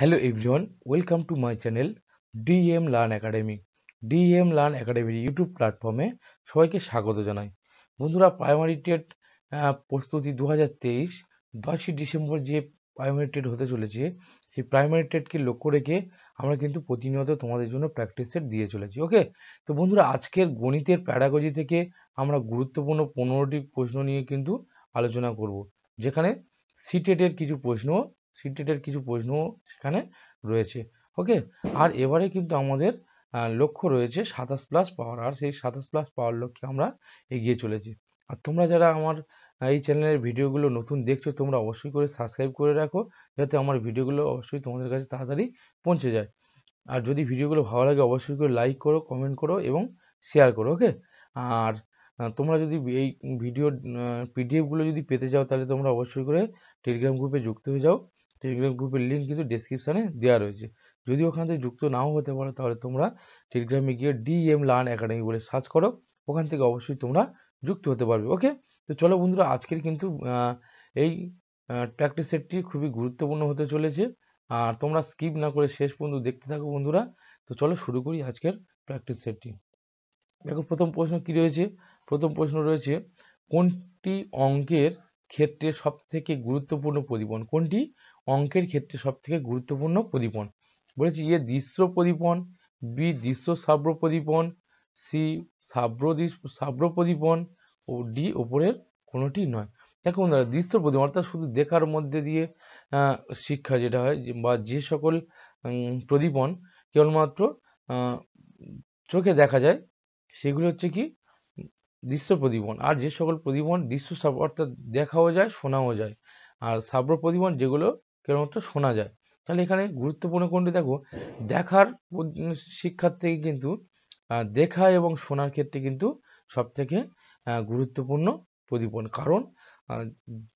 Hello everyone, welcome to my channel DM Learn Academy. DM Learn Academy YouTube প্ল্যাটফর্মে সবাইকে স্বাগত জানাই। বন্ধুরা, প্রাইমারি টেট প্রস্তুতি 2023 10ই ডিসেম্বর যে প্রাইমারি টেট হতে চলেছে, সেই প্রাইমারি টেটকে লক্ষ্য রেখে আমরা কিন্তু প্রতিনিয়ত তোমাদের জন্য প্র্যাকটিস সেট দিয়ে চলেছি। ওকে, তো বন্ধুরা, আজকের গণিতের প্যাডাগজি থেকে আমরা গুরুত্বপূর্ণ 15টি প্রশ্ন নিয়ে কিন্তু আলোচনা করব, যেখানে সিটেটের কিছু প্রশ্ন সেখানে রয়েছে। ওকে, আর এবারে কিন্তু আমাদের লক্ষ্য রয়েছে 27+ পাওয়ার, আর সেই 27+ পাওয়ার লক্ষ্যে আমরা এগিয়ে চলেছি। আর তোমরা যারা আমার এই চ্যানেলের ভিডিওগুলো নতুন দেখছো, তোমরা অবশ্যই করে সাবস্ক্রাইব করে রাখো, যাতে আমার ভিডিওগুলো অবশ্যই তোমাদের কাছে তাড়াতাড়ি পৌঁছে যায়। আর যদি ভিডিওগুলো ভালো লাগে অবশ্যই করে লাইক করো, কমেন্ট করো এবং শেয়ার করো। ওকে, আর তোমরা যদি এই ভিডিওর পিডিএফগুলো যদি পেতে চাও, তাহলে তোমরা অবশ্যই করে টেলিগ্রাম গ্রুপে যুক্ত হয়ে যাও। টেলিগ্রাম গ্রুপের লিঙ্ক কিন্তু ডেসক্রিপশানে দেওয়া রয়েছে। যদি ওখান থেকে যুক্ত নাও হতে পারো, তাহলে তোমরা টেলিগ্রামে গিয়ে DM Learn Academy বলে সার্চ করো, ওখান থেকে অবশ্যই তোমরা যুক্ত হতে পারবে। ওকে, তো চলো বন্ধুরা, আজকের কিন্তু এই প্র্যাকটিস সেটটি খুবই গুরুত্বপূর্ণ হতে চলেছে, আর তোমরা স্কিপ না করে শেষ পর্যন্ত দেখতে থাকো বন্ধুরা। তো চলো শুরু করি আজকের প্র্যাকটিস সেটটি। দেখো, প্রথম প্রশ্ন কি রয়েছে? প্রথম প্রশ্ন রয়েছে, কোনটি অঙ্কের ক্ষেত্রে সব থেকে গুরুত্বপূর্ণ প্রদীপন? কোনটি অঙ্কের ক্ষেত্রে সব থেকে গুরুত্বপূর্ণ প্রদীপন? বলেছি এ দৃশ্য প্রদীপন, বি দৃশ্য শ্রাব্য প্রদীপন, সি শ্রাব্য প্রদীপন, ও ডি ওপরের কোনোটি নয়। দেখো বন্ধুরা, দৃশ্য প্রদীপন অর্থাৎ শুধু দেখার মধ্যে দিয়ে শিক্ষা যেটা হয়, বা যে সকল প্রদীপন কেবলমাত্র চোখে দেখা যায়, সেগুলো হচ্ছে কি দৃশ্য প্রদীপন। আর যে সকল প্রদীপন দৃশ্য অর্থাৎ দেখাও যায়, শোনাও যায়। আর শ্রাব্য প্রদীপন যেগুলো কেবলমাত্র শোনা যায়। তাহলে এখানে গুরুত্বপূর্ণ কোনটি? দেখো, দেখার শিক্ষার থেকে কিন্তু দেখা এবং শোনার ক্ষেত্রে কিন্তু সব থেকে গুরুত্বপূর্ণ প্রদীপন। কারণ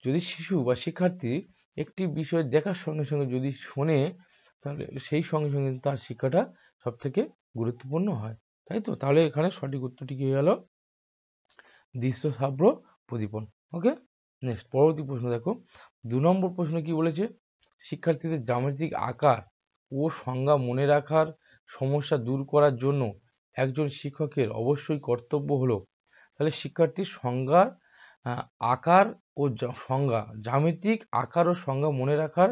যদি শিশু বা শিক্ষার্থী একটি বিষয় দেখার সঙ্গে সঙ্গে যদি শোনে, তাহলে সেই সঙ্গে সঙ্গে তার শিক্ষাটা সব থেকে গুরুত্বপূর্ণ হয়, তাই তো? তাহলে এখানে সঠিক উত্তরটি কি হয়ে গেল? দৃশ্য শ্রাব্য প্রদীপন। ওকে, নেক্সট পরবর্তী প্রশ্ন দেখো, 2 নম্বর প্রশ্ন কি বলেছে? শিক্ষার্থীদের জ্যামিতিক আকার ও সংজ্ঞা মনে রাখার সমস্যা দূর করার জন্য একজন শিক্ষকের অবশ্যই কর্তব্য হলো। তাহলে শিক্ষার্থীর সংজ্ঞার আকার ও সংজ্ঞা, জ্যামিতিক আকার ও সংজ্ঞা মনে রাখার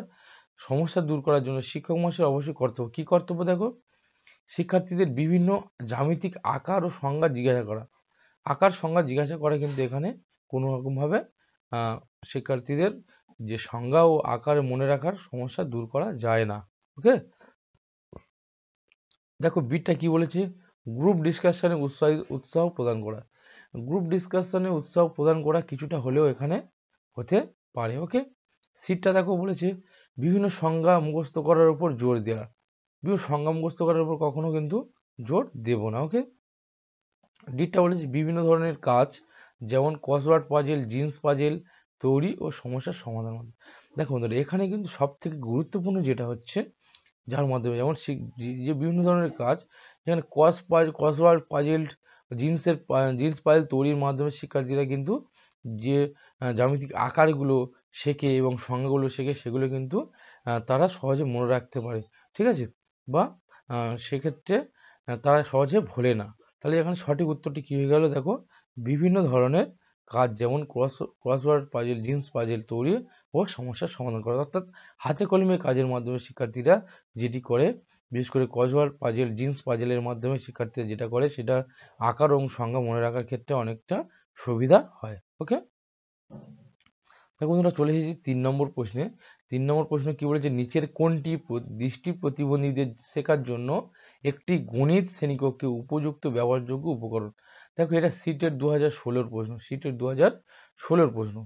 সমস্যা দূর করার জন্য শিক্ষক মহাশয়ের অবশ্যই কর্তব্য। কি কর্তব্য? দেখো, শিক্ষার্থীদের বিভিন্ন জ্যামিতিক আকার ও সংজ্ঞা জিজ্ঞাসা করা। আকার সংজ্ঞা জিজ্ঞাসা করা কিন্তু এখানে কোনো রকমভাবে শিক্ষার্থীদের যে সংজ্ঞা ও আকার মনে রাখার সমস্যা দূর করা যায় না। ওকে, দেখো বিটা কি বলেছে? গ্রুপ ডিসকাশনে উৎসাহ প্রদান করা। গ্রুপ ডিসকাশনে উৎসাহ প্রদান করা কিছুটা হলেও এখানে হতে পারে। ওকে, সিটটা দেখো বলেছে বিভিন্ন সংজ্ঞা মুখস্থ করার উপর জোর দেওয়া। বিভিন্ন সংজ্ঞা মুখস্থ করার উপর কখনো কিন্তু জোর দেব না। ওকে, ডিটা বলেছে বিভিন্ন ধরনের কাজ, যেমন ক্রসওয়ার্ড পাজেল, জিন্স পাজেল তৈরি ও সমস্যার সমাধান। দেখো বন্ধুরা, এখানে কিন্তু সব থেকে গুরুত্বপূর্ণ যেটা হচ্ছে, যার মাধ্যমে যেমন যে বিভিন্ন ধরনের কাজ, যেখানে ক্রসওয়ার্ড পাজেল, জিন্স পাজেল তৈরির মাধ্যমে শিক্ষার্থীরা কিন্তু যে জ্যামিতিক আকারগুলো শেখে এবং সংজ্ঞাগুলো শেখে, সেগুলো কিন্তু তারা সহজে মনে রাখতে পারে। ঠিক আছে, বা সেক্ষেত্রে তারা সহজে ভোলে না। তাহলে এখানে সঠিক উত্তরটি কী হয়ে গেল? দেখো, বিভিন্ন ধরনের কাজ, যেমন ক্রসওয়ার্ড পাজেল, জিন্স পাজেল তৈরি ও সমস্যার সমাধান করা। অর্থাৎ হাতে কলমে কাজের মাধ্যমে শিক্ষার্থীরা যেটি করে, বিশেষ করে ক্রসওয়ার্ড পাজেল, জিন্স পাজেলের মাধ্যমে শিক্ষার্থীরা যেটা করে, সেটা আকার এবং সংজ্ঞা মনে রাখার ক্ষেত্রে অনেকটা সুবিধা হয়। ওকে, দেখো বন্ধুরা, চলে এসেছি 3 নম্বর প্রশ্নে। 3 নম্বর প্রশ্ন কি বলেছে? নিচের কোনটি দৃষ্টি প্রতিবন্ধীদের শেখার জন্য একটি গণিত শ্রেণীকক্ষে উপযুক্ত ব্যবহারযোগ্য উপকরণ? দেখো, এটা সিটের 2016 প্রশ্ন, সিটের 2016 প্রশ্ন।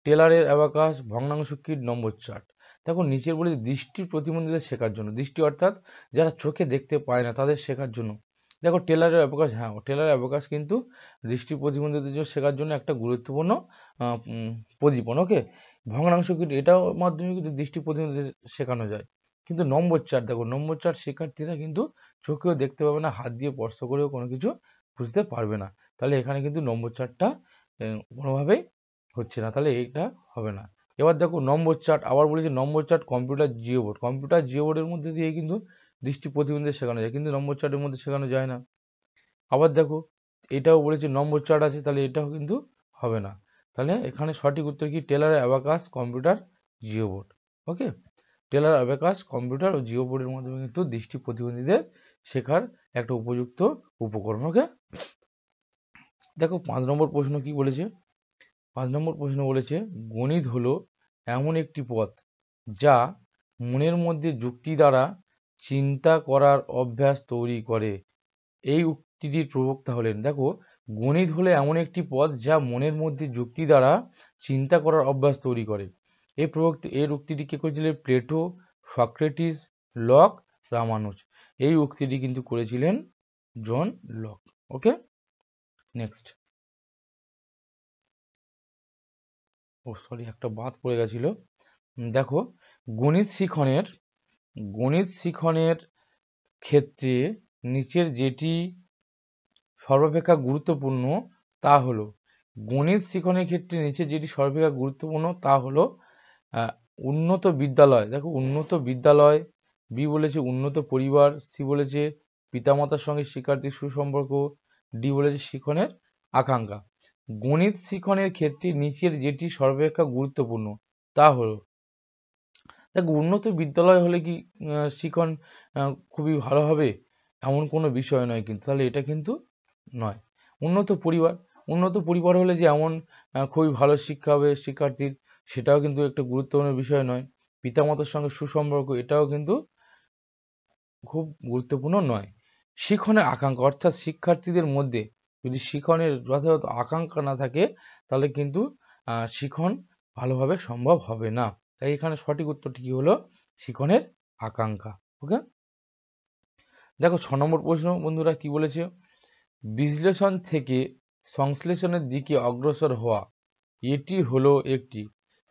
টেলারের অ্যাবাকাস, ভগ্নাংশ কিট, নম্বর চার্ট। দেখো, নিচের বলে দৃষ্টি প্রতিবন্ধীদের শেখার জন্য, দৃষ্টি অর্থাৎ যারা চোখে দেখতে পায় না তাদের শেখার জন্য। দেখো, টেলারের অ্যাবাকাস, হ্যাঁ, টেলারের অ্যাবাকাস কিন্তু দৃষ্টি প্রতিবন্ধীদের জন্য শেখার জন্য একটা গুরুত্বপূর্ণ প্রদীপন। ওকে, ভগ্নাংশ কিট, এটাও মাধ্যমে কিন্তু দৃষ্টি প্রতিবন্ধীদের শেখানো যায়। কিন্তু নম্বর চার্ট, দেখো নম্বর চার্ট শিক্ষার্থীরা কিন্তু চোখেও দেখতে পাবে না, হাত দিয়ে স্পর্শ করেও কোনো কিছু বুঝতে পারবে না। তাহলে এখানে কিন্তু নম্বর চার্টটা কোনোভাবেই হচ্ছে না, তাহলে এইটা হবে না। এবার দেখো নম্বর চার্ট, আবার বলেছে number chart computer geo board. Computer geo বোর্ডের মধ্যে দিয়ে কিন্তু দৃষ্টি প্রতিবন্ধী শেখানো যায়, কিন্তু নম্বর চার্টের মধ্যে শেখানো যায় না। আবার দেখো এটাও বলেছে নম্বর চার্ট আছে, তাহলে এটাও কিন্তু হবে না। তাহলে এখানে সঠিক উত্তর কি? Teller, abacus, computer, geo board. Okay, teller, abacus, computer ও জিও বোর্ডের মাধ্যমে কিন্তু দৃষ্টি প্রতিবন্ধীদের শেখার একটা উপযুক্ত উপকরণ। ওকে, দেখো 5 নম্বর প্রশ্ন কি বলেছে। 5 নম্বর প্রশ্ন বলেছে গণিত হলো এমন একটি পথ যা মনের মধ্যে যুক্তি দ্বারা চিন্তা করার অভ্যাস তৈরি করে। এই উক্তিটির প্রবক্তা হলেন, দেখো গণিত হলো এমন একটি পথ যা মনের মধ্যে যুক্তি দ্বারা চিন্তা করার অভ্যাস তৈরি করে। এর উক্তিটি কে করেছিলেন? Plato, Socrates, lock, Ramanuj. এই উক্তিটি কিন্তু করেছিলেন জন লক। ওকে, নেক্সট। ও সরি, একটা বাদ পড়ে গেছিল। দেখো গণিত শিখনের ক্ষেত্রে নিচের যেটি সর্বাপেক্ষা গুরুত্বপূর্ণ তা হলো, গণিত শিখনের ক্ষেত্রে নিচে যেটি সর্বাপেক্ষা গুরুত্বপূর্ণ তা হলো উন্নত বিদ্যালয়। দেখো উন্নত বিদ্যালয়, বি বলেছে উন্নত পরিবার, সি বলেছে পিতামাতার সঙ্গে শিক্ষার্থীর সুসম্পর্ক, ডি বলেছে শিখনের আকাঙ্ক্ষা। গণিত শিখনের ক্ষেত্রে নিচের যেটি সর্বাপেক্ষা গুরুত্বপূর্ণ তা হলো, দেখো উন্নত বিদ্যালয় হলে কি শিখন খুবই ভালো হবে এমন কোনো বিষয় নয় কিন্তু, তাহলে এটা কিন্তু নয়। উন্নত পরিবার হলে যে এমন খুবই ভালো শিক্ষা হবে শিক্ষার্থীর, সেটাও কিন্তু একটা গুরুত্বপূর্ণ বিষয় নয়। পিতামাতার সঙ্গে সুসম্পর্ক, এটাও কিন্তু খুব গুরুত্বপূর্ণ নয়। শিখনের আকাঙ্ক্ষা, অর্থাৎ শিক্ষার্থীদের মধ্যে যদি শিখনের যথাযথ আকাঙ্ক্ষা না থাকে তাহলে কিন্তু শিখন ভালোভাবে সম্ভব হবে না। তাই এখানে সঠিক উত্তরটি কি হলো? শিখনের আকাঙ্ক্ষা। ওকে, দেখো 6 নম্বর প্রশ্ন বন্ধুরা কি বলেছে, বিশ্লেষণ থেকে সংশ্লেষণের দিকে অগ্রসর হওয়া এটি হলো একটি,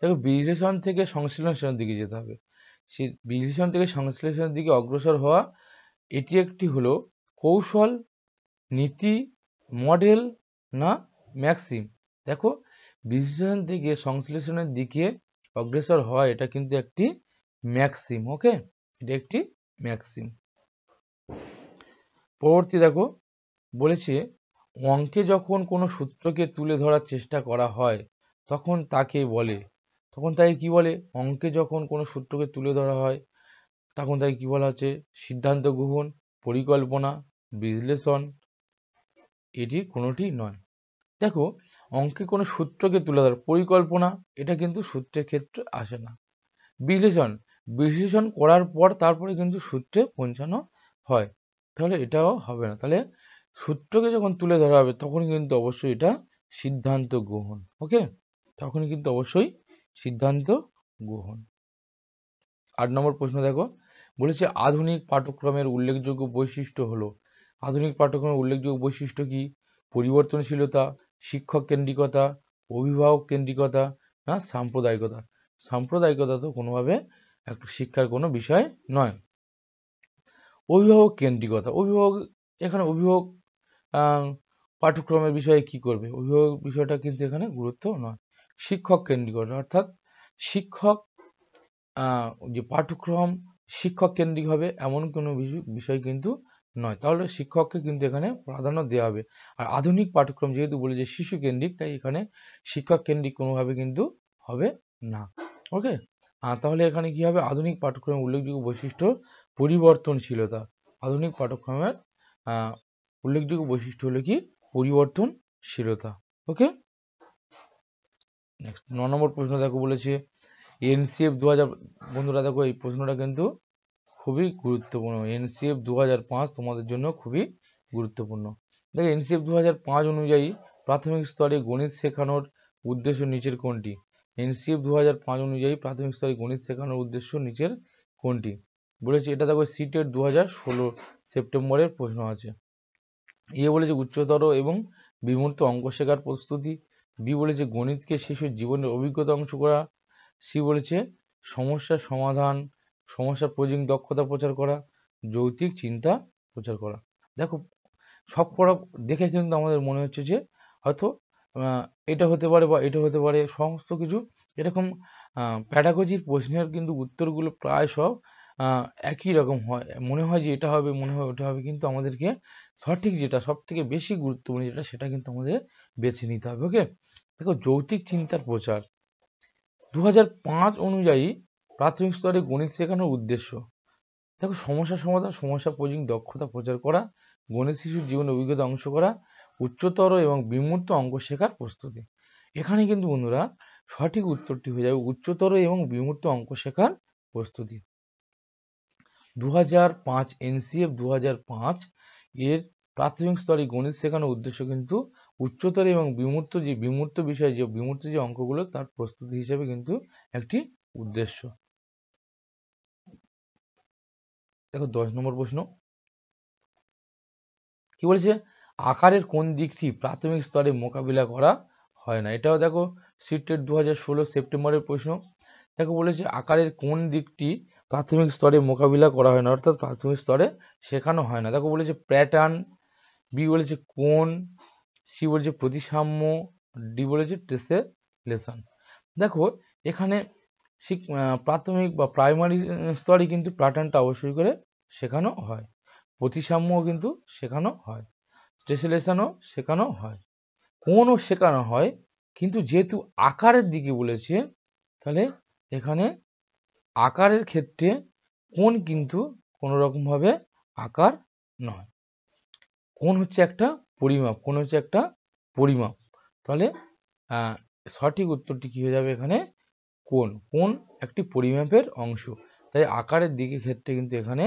দেখো বিশ্লেষণ থেকে সংশ্লেষণের দিকে যেতে হবে, সে বিশ্লেষণ থেকে সংশ্লেষণের দিকে অগ্রসর হওয়া এটি একটি হলো কৌশল, নীতি, মডেল না ম্যাক্সিম। দেখো বিশ্লেষণ থেকে সংশ্লেষণের দিকে অগ্রসর হওয়া এটা কিন্তু একটি ম্যাক্সিম। ওকে, এটা একটি ম্যাক্সিম। পরবর্তী দেখো বলেছে অঙ্কে যখন কোনো সূত্রকে তুলে ধরার চেষ্টা করা হয় তখন তাকে কি বলে? অঙ্কে যখন কোনো সূত্রকে তুলে ধরা হয় তখন তাকে কি বলা হচ্ছে? সিদ্ধান্ত গ্রহণ, পরিকল্পনা, বিশ্লেষণ, এটি কোনোটি নয়। দেখো অঙ্কে কোনো সূত্রকে তুলে ধরা, পরিকল্পনা এটা কিন্তু সূত্রের ক্ষেত্রে আসে না। বিশ্লেষণ করার পর তারপরে কিন্তু সূত্রে পৌঁছানো হয়, তাহলে এটাও হবে না। তাহলে সূত্রকে যখন তুলে ধরা হবে তখন কিন্তু অবশ্যই এটা সিদ্ধান্ত গ্রহণ। ওকে, তখন কিন্তু অবশ্যই সিদ্ধান্ত গ্রহণ। 8 নম্বর প্রশ্ন দেখো বলেছে আধুনিক পাঠ্যক্রমের উল্লেখযোগ্য বৈশিষ্ট্য হলো, আধুনিক পাঠ্যক্রমের উল্লেখযোগ্য বৈশিষ্ট্য কি? পরিবর্তনশীলতা, শিক্ষক কেন্দ্রিকতা, অভিভাবক কেন্দ্রিকতা না সাম্প্রদায়িকতা। সাম্প্রদায়িকতা তো কোনোভাবে একটা শিক্ষার কোনো বিষয় নয়। অভিভাবক কেন্দ্রিকতা, এখানে অভিভাবক পাঠ্যক্রমের বিষয়ে কি করবে? অভিভাবক বিষয়টা কিন্তু এখানে গুরুত্ব নয়। শিক্ষক কেন্দ্রিকতা, অর্থাৎ শিক্ষক যে পাঠ্যক্রম শিক্ষক কেন্দ্রিক হবে এমন কোনো বিষয় কিন্তু নয়, তাহলে শিক্ষককে কিন্তু এখানে প্রাধান্য দেওয়া হবে। আর আধুনিক পাঠ্যক্রম যেহেতু বলে যে শিশু কেন্দ্রিক, তাই এখানে শিক্ষক কেন্দ্রিক কোনোভাবে কিন্তু হবে না। ওকে, তাহলে এখানে কি হবে? আধুনিক পাঠ্যক্রমের উল্লেখযোগ্য বৈশিষ্ট্য পরিবর্তনশীলতা। আধুনিক পাঠ্যক্রমের উল্লেখযোগ্য বৈশিষ্ট্য হলো কি? পরিবর্তনশীলতা। ওকে, নেক্সট 9 নম্বর প্রশ্ন দেখো বলেছে এনসিএফ 2000, বন্ধুরা দেখো এই প্রশ্নটা কিন্তু খুবই গুরুত্বপূর্ণ। এনসিএফ 2005 তোমাদের জন্য খুবই গুরুত্বপূর্ণ। দেখো এনসিএফ 2005 অনুযায়ী প্রাথমিক স্তরে গণিত শেখানোর উদ্দেশ্য নিচের কোনটি? এনসিএফ 2005 অনুযায়ী প্রাথমিক স্তরে গণিত শেখানোর উদ্দেশ্য নিচের কোনটি? বলেছে এটা দেখো সিটের 2016 সেপ্টেম্বরের প্রশ্ন আছে। বলেছে উচ্চতর এবং বিমূর্ত অঙ্ক শেখার প্রস্তুতি, বি বলেছে গণিতকে শিশুর জীবনের অভিজ্ঞতা অংশ করা, সি বলেছে সমস্যার সমাধান, সমস্যা প্রয়োজন দক্ষতা প্রচার করা, যৌক্তিক চিন্তা প্রচার করা। দেখো সব করা দেখে কিন্তু আমাদের মনে হচ্ছে যে হয়তো এটা হতে পারে বা এটা হতে পারে, সমস্ত কিছু এরকম প্যাডাগজির প্রশ্নের কিন্তু উত্তরগুলো প্রায় সব একই রকম হয়, মনে হয় যে এটা হবে, মনে হয় ওটা হবে, কিন্তু আমাদেরকে সঠিক যেটা সব থেকে বেশি গুরুত্বপূর্ণ যেটা সেটা কিন্তু আমাদের বেছে নিতে হবে। ওকে, দেখো যৌক্তিক চিন্তার প্রচার 2005 অনুযায়ী প্রাথমিক স্তরে গণিত শেখানোর উদ্দেশ্য, দেখো সমস্যা সমাধান, সমস্যা পজিং দক্ষতা প্রচার করা, গণিত শিশুর জীবনের অভিজ্ঞতা অংশ করা, উচ্চতর এবং বিমূর্ত অঙ্ক শেখার প্রস্তুতি। এখানে কিন্তু বন্ধুরা সঠিক উত্তরটি হয়ে যাবে উচ্চতর এবং বিমূর্ত অঙ্ক শেখার প্রস্তুতি। 2005 এনসিএফ 2005 এর প্রাথমিক স্তরে গণিত শেখানোর উদ্দেশ্য কিন্তু উচ্চতর এবং বিমূর্ত বিষয় যে বিমূর্ত যে অঙ্কগুলো তার প্রস্তুতি হিসেবে কিন্তু একটি উদ্দেশ্য। দেখো 10 নম্বর প্রশ্ন কি বলেছে, আকারের কোন দিকটি প্রাথমিক স্তরে মোকাবিলা করা হয় না। এটাও দেখো সিটেট 2016 সেপ্টেম্বরের প্রশ্ন। দেখো বলেছে আকারের কোন দিকটি প্রাথমিক স্তরে মোকাবিলা করা হয় না, অর্থাৎ প্রাথমিক স্তরে শেখানো হয় না। দেখো বলেছে প্যাটার্ন, বি বলেছে কোণ, সি বলেছে প্রতিসাম্য, ডি বলেছে টেসেলেশন। দেখো এখানে প্রাথমিক বা প্রাইমারি স্তরে কিন্তু প্যাটার্নটা অবশ্যই করে শেখানো হয়, প্রতিসাম্যও কিন্তু শেখানো হয়, টেসেলেশনও শেখানো হয়, কোণও শেখানো হয়, কিন্তু যেহেতু আকারের দিকে বলেছে তাহলে এখানে আকারের ক্ষেত্রে কোণ কিন্তু কোনো রকমভাবে আকার নয়, কোণ হচ্ছে একটা পরিমাপ, কোণ হচ্ছে একটা পরিমাপ। তাহলে সঠিক উত্তরটি কি হয়ে যাবে এখানে কোণ, কোণ একটি পরিমাপের অংশ, তাই আকারের দিকে ক্ষেত্রে কিন্তু এখানে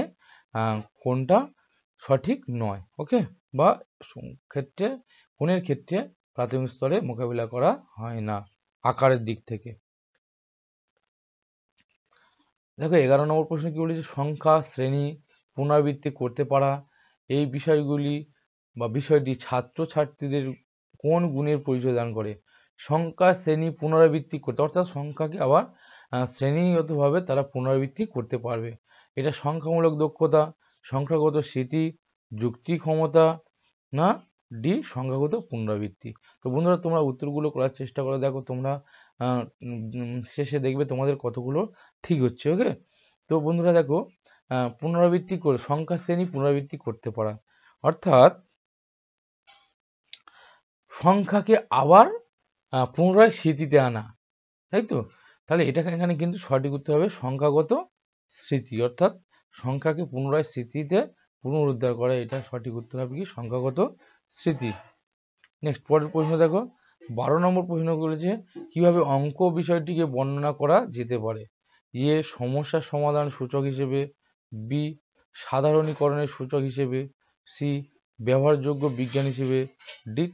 কোণটা সঠিক নয়। ওকে, বা ক্ষেত্রে কোণের ক্ষেত্রে প্রাথমিক স্তরে মোকাবিলা করা হয় না আকারের দিক থেকে। দেখো 11 নম্বর প্রশ্ন কি বলেছে, সংখ্যা শ্রেণী পুনরাবৃত্তি করতে পারা এই বিষয়গুলি বা বিষয়টি ছাত্রছাত্রীদের কোন গুণের পরিচয় দান করে। সংখ্যা শ্রেণী পুনরাবৃত্তি করতে, অর্থাৎ সংখ্যাকে আবার শ্রেণীগতভাবে তারা পুনরাবৃত্তি করতে পারবে। এটা সংখ্যামূলক দক্ষতা, সংখ্যাগত স্মৃতি, যুক্তি ক্ষমতা, না ডি সংখ্যাগত পুনরাবৃত্তি। তো বন্ধুরা তোমরা উত্তরগুলো করার চেষ্টা করো, দেখো তোমরা শেষে দেখবে তোমাদের কতগুলো ঠিক হচ্ছে। ওকে, তো বন্ধুরা দেখো পুনরাবৃত্তি করে সংখ্যা শ্রেণী পুনরাবৃত্তি করতে পারা, অর্থাৎ সংখ্যাকে আবার পুনরায় স্মৃতিতে আনা, তাই তো। তাহলে এটাকে এখানে কিন্তু সঠিক উত্তর হবে সংখ্যাগত স্মৃতি, অর্থাৎ সংখ্যাকে পুনরায় স্মৃতিতে পুনরুদ্ধার করা, এটা সঠিক উত্তর হবে কি সংখ্যাগত স্মৃতি। নেক্সট পরের প্রশ্ন দেখো 12 নম্বর প্রশ্ন করেছে কিভাবে অঙ্ক বিষয়টিকে বর্ণনা করা যেতে পারে। এ সমস্যা সমাধান সূচক হিসেবে, বি সাধারণীকরণের সূচক হিসেবে, সি ব্যবহারযোগ্য বিজ্ঞান হিসেবে, ডি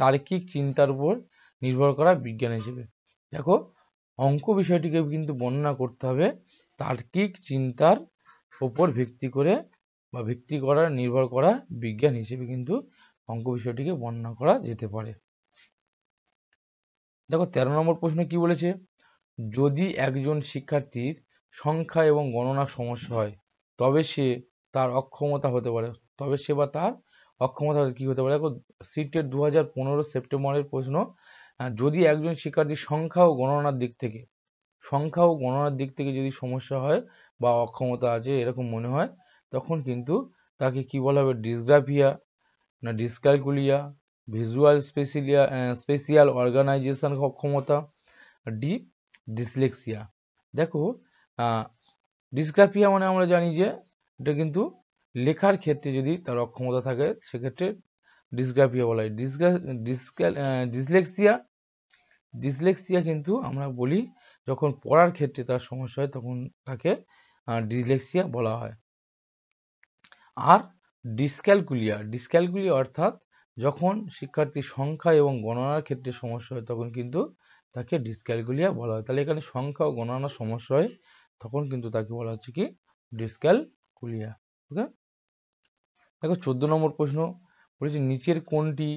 তার্কিক চিন্তার উপর নির্ভর করা বিজ্ঞান হিসেবে। দেখো অঙ্ক বিষয়টিকে কিন্তু বর্ণনা করতে হবে তার্কিক চিন্তার উপর ভিত্তি করে বা ভিত্তি করা নির্ভর করা বিজ্ঞান হিসেবে কিন্তু অঙ্ক বিষয়টিকে বর্ণনা করা যেতে পারে। দেখো 13 নম্বর প্রশ্ন কি বলেছে, যদি একজন শিক্ষার্থীর সংখ্যা এবং গণনার সমস্যা হয় তবে সে তার অক্ষমতা হতে পারে, তবে সে বা তার অক্ষমতা কি হতে পারে। দেখো সিটেট 2015 সেপ্টেম্বরের প্রশ্ন, যদি একজন শিক্ষার্থীর সংখ্যা ও গণনার দিক থেকে যদি সমস্যা হয় বা অক্ষমতা আছে এরকম মনে হয়, তখন কিন্তু তাকে কি বলা হবে, ডিসগ্রাফিয়া, না ডিসক্যালকুলিয়া, ভিজুয়াল স্পেশিয়াল অর্গানাইজেশন অক্ষমতা, ডি ডিসলেক্সিয়া। দেখো ডিসগ্রাফিয়া মানে আমরা জানি যে এটা কিন্তু লেখার ক্ষেত্রে যদি তার অক্ষমতা থাকে সেক্ষেত্রে ডিসগ্রাফিয়া বলা হয়। ডিসলেক্সিয়া কিন্তু আমরা বলি যখন পড়ার ক্ষেত্রে তার সমস্যা হয় তখন তাকে ডিসলেক্সিয়া বলা হয়। আর ডিসক্যালকুলিয়া অর্থাৎ যখন শিক্ষার্থীর সংখ্যা এবং গণনার ক্ষেত্রে সমস্যা হয় তখন কিন্তু তাকে ডিসক্যালকুলিয়া বলা হয়। তাহলে এখানে সংখ্যা ও গণনার সমস্যা হয় তখন কিন্তু তাকে বলা হচ্ছে কি ডিসক্যালকুলিয়া। ওকে, দেখো 14 নম্বর প্রশ্ন বলেছে নিচের কোনটি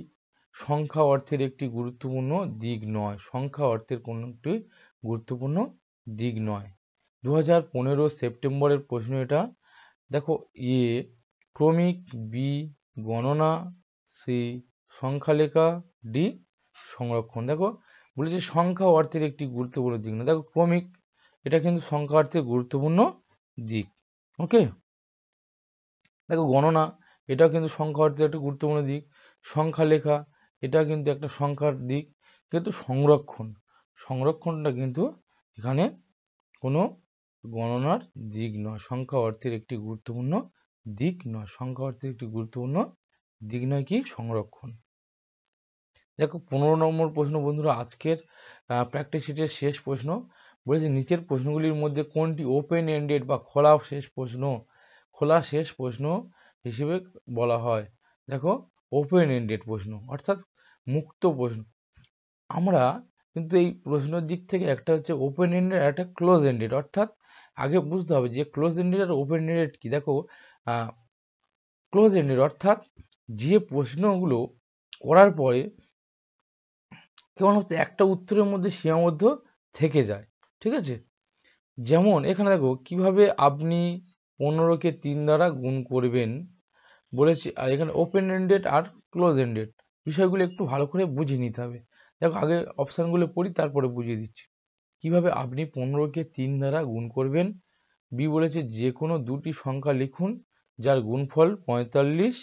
সংখ্যা অর্থের একটি গুরুত্বপূর্ণ দিক নয়। সংখ্যা অর্থের কোনটি গুরুত্বপূর্ণ দিক নয়। 2015 সেপ্টেম্বরের প্রশ্ন এটা। দেখো এ ক্রমিক, বি গণনা, সি সংখ্যা লেখা, ডি সংরক্ষণ। দেখো বলেছে সংখ্যা অর্থের একটি গুরুত্বপূর্ণ দিক না। দেখো ক্রমিক, এটা কিন্তু সংখ্যা অর্থের গুরুত্বপূর্ণ দিক। ওকে, দেখো গণনা, এটাও কিন্তু সংখ্যা অর্থের একটা গুরুত্বপূর্ণ দিক। সংখ্যা লেখা, এটা কিন্তু একটা সংখ্যার দিক। কিন্তু সংরক্ষণটা কিন্তু এখানে কোনো গণনার দিক নয়, সংখ্যা অর্থের একটি গুরুত্বপূর্ণ দিক নয়। সংখ্যা অর্থের একটি গুরুত্বপূর্ণ দিক নয় কি সংরক্ষণ। দেখো 15 নম্বর প্রশ্ন বন্ধুরা, আজকের প্র্যাকটিস শিটের শেষ প্রশ্ন। বলেছে নিচের প্রশ্নগুলির মধ্যে কোনটি ওপেন এন্ডেড বা খোলা শেষ প্রশ্ন হিসেবে বলা হয়। দেখো ওপেন এন্ডেড প্রশ্ন অর্থাৎ মুক্ত প্রশ্ন। আমরা কিন্তু এই প্রশ্নের দিক থেকে একটা হচ্ছে ওপেন এন্ডেড আর একটা ক্লোজ এন্ডেড, অর্থাৎ আগে বুঝতে হবে যে ক্লোজ এন্ডেড আর ওপেন এন্ডেড কি। দেখো ক্লোজ এন্ডেড অর্থাৎ যে প্রশ্নগুলো করার পরে কেবলমাত্র একটা উত্তরের মধ্যে সীমাবদ্ধ থেকে যায়, ঠিক আছে। যেমন এখানে দেখো কিভাবে আপনি 15কে 3 দ্বারা গুণ করবেন বলেছি। আর এখানে ওপেন এন্ডেড আর ক্লোজ এন্ডেড বিষয়গুলো একটু ভালো করে বুঝে নিতে হবে। দেখো আগে অপশানগুলো পড়ি, তারপরে বুঝিয়ে দিচ্ছি। কিভাবে আপনি 15কে 3 দ্বারা গুণ করবেন। বি বলেছে যে কোনো দুটি সংখ্যা লিখুন যার গুণফল 45।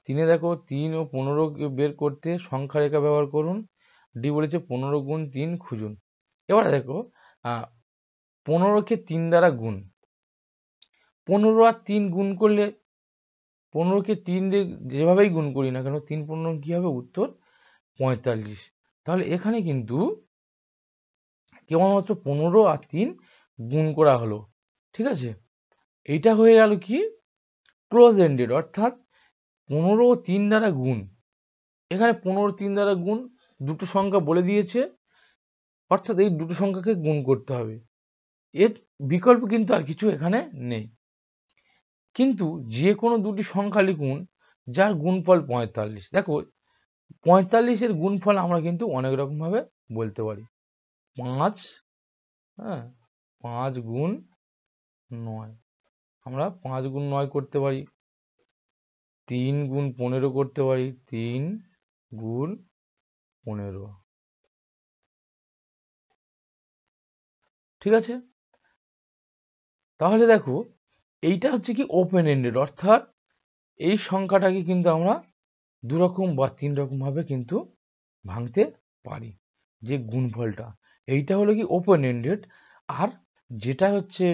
3 দেখো 3 ও 15কে বের করতে সংখ্যা রেখা ব্যবহার করুন। ডি বলেছে 15 গুণ 3 খুঁজুন। এবার দেখো 15কে 3 দ্বারা গুণ, 15 আর 3 গুণ করলে 15কে 3 দিয়ে যেভাবেই গুণ করি না কেন 3 15 কি হবে উত্তর 45। তাহলে এখানে কিন্তু কেবলমাত্র 15 আর 3 গুণ করা হলো, ঠিক আছে। এইটা হয়ে গেল কি ক্লোজ এন্ডেড, অর্থাৎ 15 ও 3 দ্বারা গুণ। এখানে 15 3 দ্বারা গুণ, দুটো সংখ্যা বলে দিয়েছে, অর্থাৎ এই দুটো সংখ্যাকে গুণ করতে হবে। এর বিকল্প কিন্তু আর কিছু এখানে নেই। কিন্তু যে কোনো দুটি সংখ্যা লিখুন যার গুণফল 45। দেখো 45-এর গুণফল আমরা কিন্তু অনেক রকম ভাবে বলতে পারি। 5, হ্যাঁ 5 গুণ 9, আমরা 5 গুণ 9 করতে পারি। 3 গুণ 15 করতে পারি, 3 গুণ 15, ঠিক আছে। তাহলে দেখো এইটা হচ্ছে কি ওপেন এন্ডেড, অর্থাৎ এই সংখ্যাটাকে কিন্তু আমরা দুরকম বা 3 রকম ভাবে কিন্তু ভাঙতে পারি। যে গুণফলটা এইটা হলো কি ওপেন এন্ডেড। আর যেটা হচ্ছে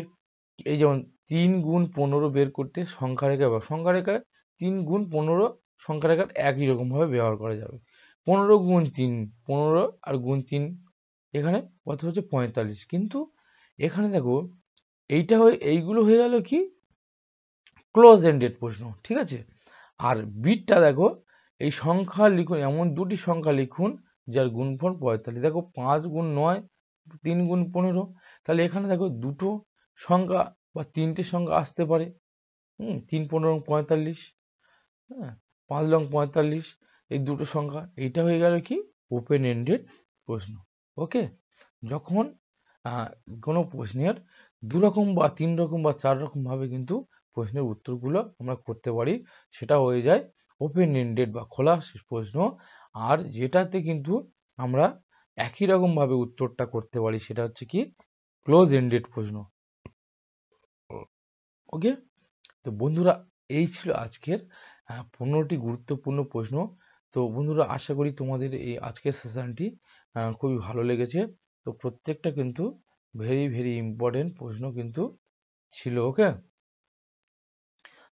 এই যেমন 3 গুণ 15 বের করতে সংখ্যা রেখায় 3 গুণ 15 সংখ্যা রেখার একই রকম ভাবে ব্যবহার করা যাবে। 15 গুণ 3 15 আর গুণ 3 এখানে কত হচ্ছে 45। কিন্তু এখানে দেখো এইগুলো হয়ে গেল কি ক্লোজ এন্ডেড প্রশ্ন, ঠিক আছে। আর বিটটা দেখো এই সংখ্যা লিখুন, এমন দুটি সংখ্যা লিখুন যার গুণফল 45। দেখো 5 গুণ 9, 3 গুণ 15। তাহলে এখানে দেখো দুটো সংখ্যা বা তিনটে সংখ্যা আসতে পারে। 3 15 45, হ্যাঁ 5 লং 45, এই দুটো সংখ্যা। এইটা হয়ে গেল কি ওপেন এন্ডেড প্রশ্ন। ওকে, যখন কোনো প্রশ্নের দুরকম বা 3 রকম বা 4 রকম ভাবে কিন্তু প্রশ্নের উত্তরগুলো আমরা করতে পারি, সেটা হয়ে যায় ওপেন এন্ডেড বা খোলা প্রশ্ন। আর যেটাতে কিন্তু আমরা একই রকম ভাবে উত্তরটা করতে পারি সেটা হচ্ছে কি ক্লোজ এন্ডেড প্রশ্ন। ওকে, তো বন্ধুরা এই ছিল আজকের 15টি গুরুত্বপূর্ণ প্রশ্ন। তো বন্ধুরা আশা করি তোমাদের এই আজকের সেশনটি খুবই ভালো লেগেছে। তো প্রত্যেকটা কিন্তু ভেরি ভেরি ইম্পর্টেন্ট প্রশ্ন কিন্তু ছিল। ওকে,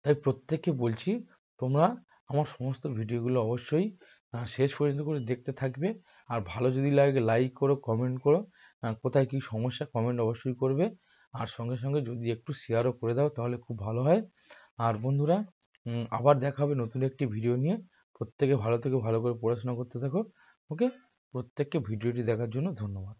তাই প্রত্যেককে বলছি তোমরা আমার সমস্ত ভিডিওগুলো অবশ্যই শেষ পর্যন্ত করে দেখতে থাকবে। আর ভালো যদি লাগে লাইক করো, কমেন্ট করো, কোথায় কি সমস্যা কমেন্ট অবশ্যই করবে। আর সঙ্গে সঙ্গে যদি একটু শেয়ারও করে দাও তাহলে খুব ভালো হয়। আর বন্ধুরা আবার দেখা হবে নতুন একটি ভিডিও নিয়ে। প্রত্যেকে ভালো থেকে ভালো করে পড়াশোনা করতে থাকো। ওকে, প্রত্যেককে ভিডিওটি দেখার জন্য ধন্যবাদ।